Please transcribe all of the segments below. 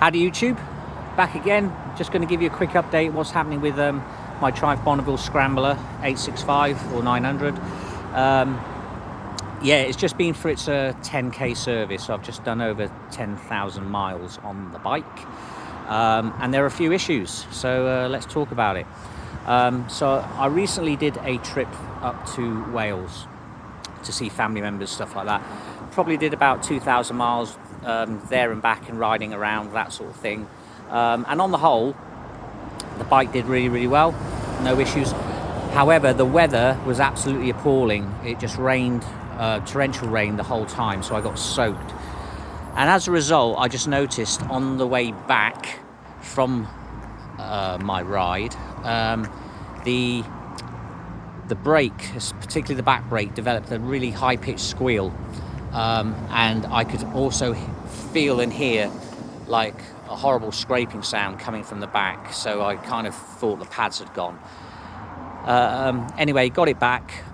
Howdy YouTube, back again. Just going to give you a quick update what's happening with my Triumph Bonneville Scrambler 865 or 900. Yeah, it's just been for its 10k service. So I've just done over 10,000 miles on the bike, and there are a few issues, so let's talk about it. So I recently did a trip up to Wales to see family members, stuff like that. Probably did about 2,000 miles there and back, and riding around, that sort of thing. And on the whole, the bike did really well, no issues. However, the weather was absolutely appalling. It just rained, torrential rain the whole time, so I got soaked. And as a result, I just noticed on the way back from my ride, the brake, particularly the back brake, developed a really high-pitched squeal, and I could also feel and hear like a horrible scraping sound coming from the back, so I kind of thought the pads had gone. Anyway, got it back,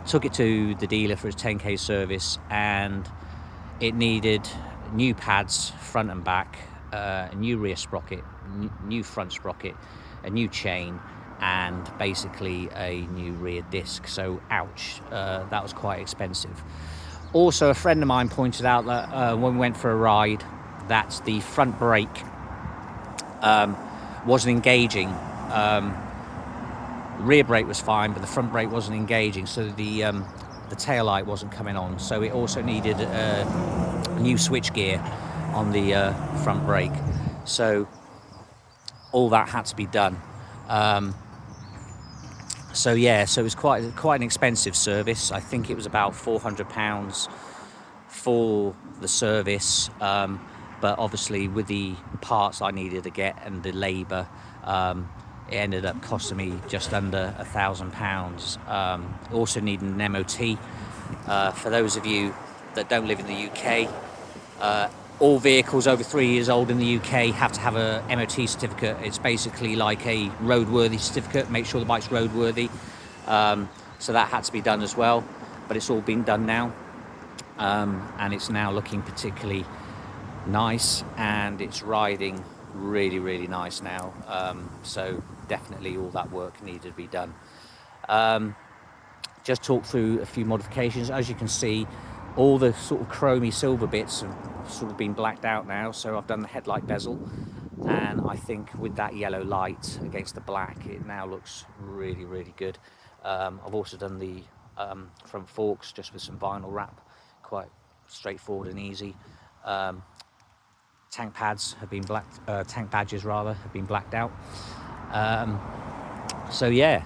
took it to the dealer for its 10k service, and it needed new pads front and back, a new rear sprocket, new front sprocket, a new chain, and basically a new rear disc. So ouch, that was quite expensive. Also, a friend of mine pointed out that when we went for a ride, that the front brake wasn't engaging. Rear brake was fine, but the front brake wasn't engaging, so the tail light wasn't coming on. So it also needed a new switch gear on the front brake. So all that had to be done. So yeah, so it was quite an expensive service. I think it was about £400 for the service, but obviously with the parts I needed to get and the labour, it ended up costing me just under £1,000. Also needed an MOT. For those of you that don't live in the UK, all vehicles over 3 years old in the UK have to have a MOT certificate. It's basically like a roadworthy certificate, make sure the bike's roadworthy. So that had to be done as well, but it's all been done now, and it's now looking particularly nice, and it's riding really nice now. So definitely all that work needed to be done. Just talk through a few modifications. As you can see, all the sort of chromy silver bits have sort of been blacked out now, so I've done the headlight bezel, and I think with that yellow light against the black, it now looks really good. I've also done the front forks just with some vinyl wrap, quite straightforward and easy. Tank pads have been blacked, tank badges rather, have been blacked out. So yeah,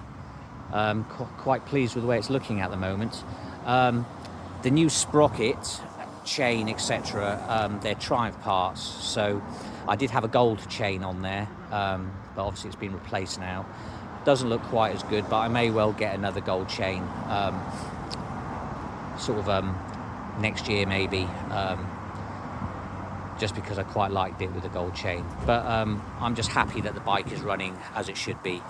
quite pleased with the way it's looking at the moment. The new sprocket, chain, etc., they're Triumph parts, so I did have a gold chain on there, but obviously it's been replaced now. Doesn't look quite as good, but I may well get another gold chain next year maybe, just because I quite liked it with the gold chain. But I'm just happy that the bike is running as it should be.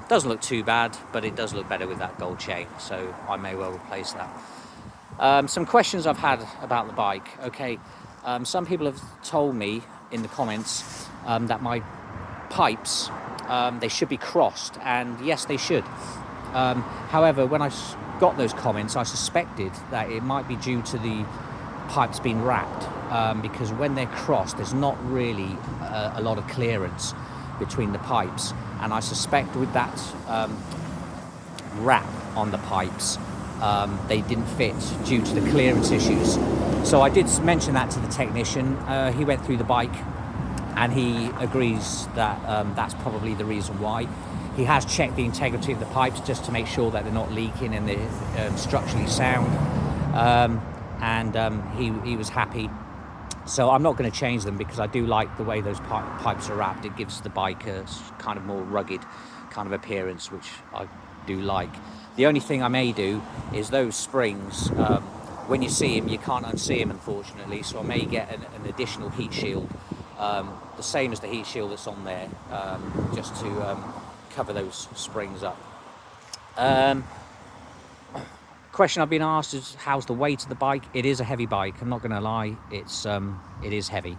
Doesn't look too bad, but it does look better with that gold chain, so I may well replace that. Some questions I've had about the bike. Okay, some people have told me in the comments that my pipes, they should be crossed, and yes, they should. However, when I got those comments, I suspected that it might be due to the pipes being wrapped, because when they're crossed, there's not really a lot of clearance between the pipes, and I suspect with that wrap on the pipes, they didn't fit due to the clearance issues. So I did mention that to the technician. He went through the bike, and he agrees that that's probably the reason why. He has checked the integrity of the pipes just to make sure that they're not leaking and they're structurally sound, and he was happy. So I'm not going to change them, because I do like the way those pipes are wrapped. It gives the bike a kind of more rugged kind of appearance, which I do like. The only thing I may do is those springs, when you see them, you can't unsee them, unfortunately, so I may get an additional heat shield, the same as the heat shield that's on there, just to cover those springs up. Question I've been asked is, how's the weight of the bike? It is a heavy bike, I'm not going to lie, it is heavy.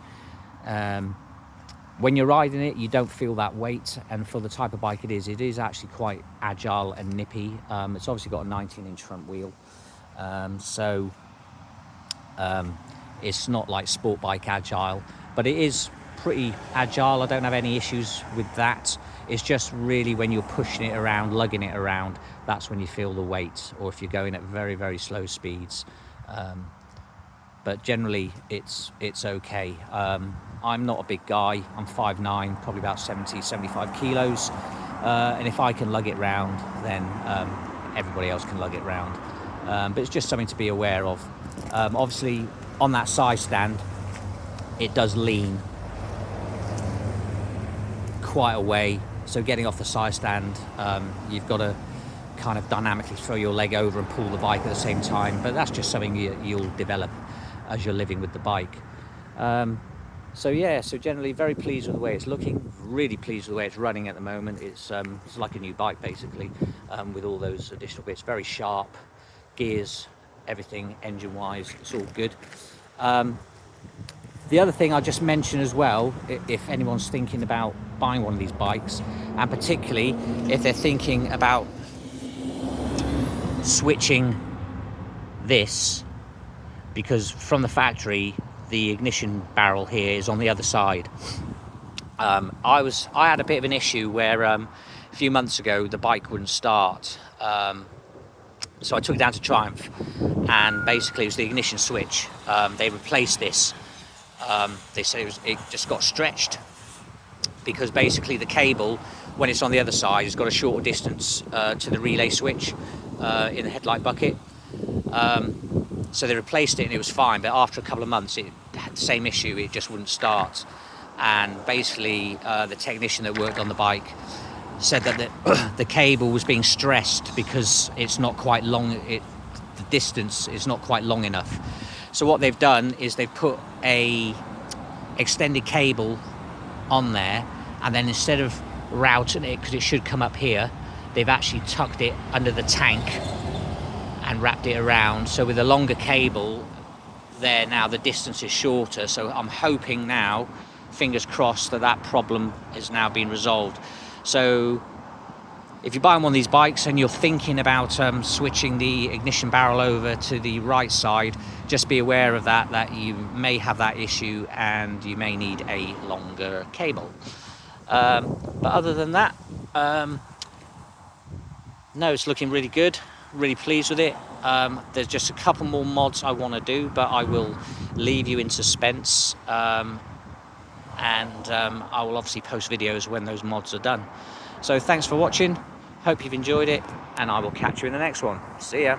When you're riding it, you don't feel that weight, and for the type of bike it is actually quite agile and nippy. It's obviously got a 19-inch front wheel, so it's not like sport bike agile, but it is pretty agile. I don't have any issues with that. It's just really when you're pushing it around, lugging it around, that's when you feel the weight, or if you're going at very, very slow speeds. But generally it's okay. I'm not a big guy. I'm 5'9", probably about 75 kilos. And if I can lug it round, then everybody else can lug it round. But it's just something to be aware of. Obviously, on that side stand, it does lean quite a way. So getting off the side stand, you've got to kind of dynamically throw your leg over and pull the bike at the same time. But that's just something you'll develop as you're living with the bike. So yeah, so generally very pleased with the way it's looking, really pleased with the way it's running at the moment. It's like a new bike basically, with all those additional bits. Very sharp, gears, everything engine wise, it's all good. The other thing I'll just mention as well, if anyone's thinking about buying one of these bikes, and particularly if they're thinking about switching this, because from the factory the ignition barrel here is on the other side. I had a bit of an issue where a few months ago the bike wouldn't start, so I took it down to Triumph, and basically it was the ignition switch. They replaced this. They said it just got stretched, because basically the cable, when it's on the other side, has got a shorter distance to the relay switch in the headlight bucket. So they replaced it and it was fine, but after a couple of months it had the same issue, it just wouldn't start. And basically the technician that worked on the bike said that the cable was being stressed because it's not quite long, the distance is not quite long enough. So what they've done is they've put a extended cable on there, and then instead of routing it, because it should come up here, they've actually tucked it under the tank and wrapped it around. So with a longer cable there now, the distance is shorter. So I'm hoping now, fingers crossed, that problem has now been resolved. So if you're buying one of these bikes and you're thinking about switching the ignition barrel over to the right side, just be aware of that you may have that issue and you may need a longer cable. But other than that, no, it's looking really good. Really pleased with it. There's just a couple more mods I want to do, but I will leave you in suspense, and I will obviously post videos when those mods are done. So thanks for watching, hope you've enjoyed it, and I will catch you in the next one. See ya.